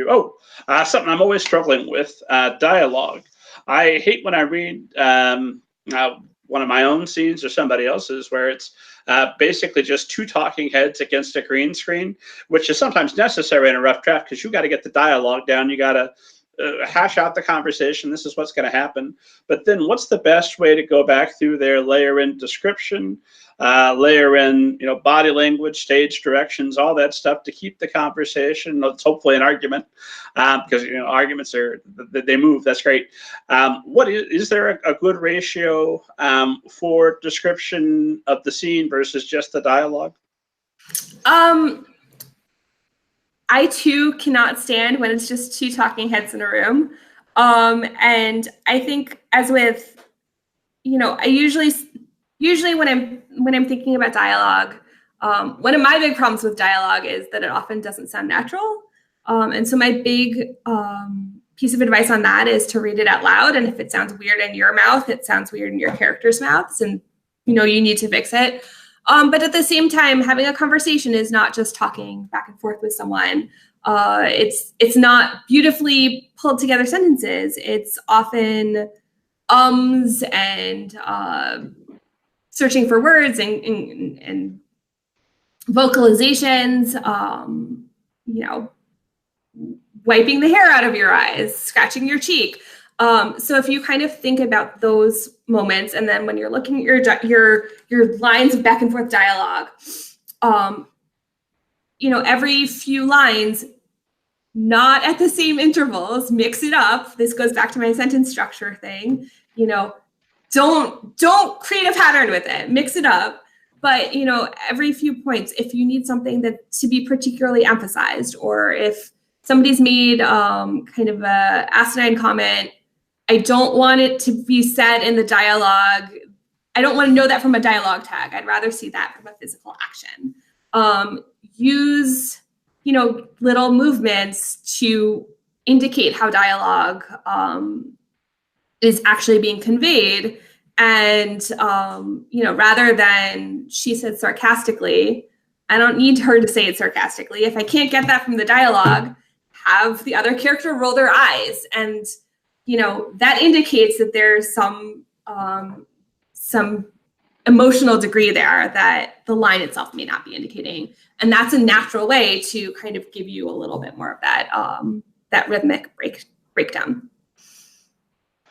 you? Oh, something I'm always struggling with, dialogue. I hate when I read one of my own scenes or somebody else's where it's basically just two talking heads against a green screen, which is sometimes necessary in a rough draft because you got to get the dialogue down. You got to hash out the conversation. This is what's going to happen. But then what's the best way to go back through there, layer in description, layer in, body language, stage directions, all that stuff to keep the conversation. It's hopefully an argument because, arguments they move. That's great. What is there a good ratio for description of the scene versus just the dialogue? I too cannot stand when it's just two talking heads in a room. And I think as with, I usually when I'm thinking about dialogue, one of my big problems with dialogue is that it often doesn't sound natural. And so my big piece of advice on that is to read it out loud. And if it sounds weird in your mouth, it sounds weird in your character's mouths, and you need to fix it. But at the same time, having a conversation is not just talking back and forth with someone. It's not beautifully pulled together sentences. It's often ums and searching for words and vocalizations. Wiping the hair out of your eyes, scratching your cheek. So if you kind of think about those moments, and then when you're looking at your lines of back and forth dialogue, every few lines, not at the same intervals, mix it up. This goes back to my sentence structure thing. Don't create a pattern with it. Mix it up. But every few points, if you need something that to be particularly emphasized, or if somebody's made kind of a asinine comment, I don't want it to be said in the dialogue. I don't want to know that from a dialogue tag. I'd rather see that from a physical action. Use, little movements to indicate how dialogue is actually being conveyed. And, rather than she said sarcastically, I don't need her to say it sarcastically. If I can't get that from the dialogue, have the other character roll their eyes. And that indicates that there's some emotional degree there that the line itself may not be indicating. And that's a natural way to kind of give you a little bit more of that rhythmic breakdown.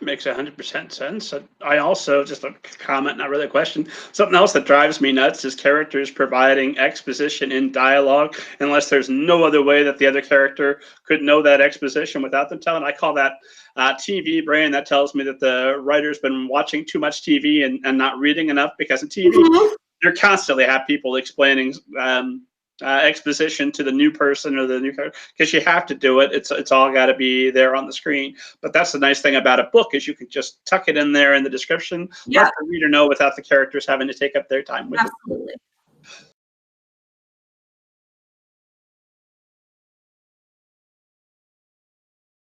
Makes 100% sense. I also, just a comment, not really a question, something else that drives me nuts is characters providing exposition in dialogue unless there's no other way that the other character could know that exposition without them telling. I call that TV brain. That tells me that the writer's been watching too much TV and not reading enough, because in TV, you constantly have people explaining exposition to the new person or the new character, because you have to do it. It's all got to be there on the screen. But that's the nice thing about a book, is you can just tuck it in there in the description, let the reader know without the characters having to take up their time with it.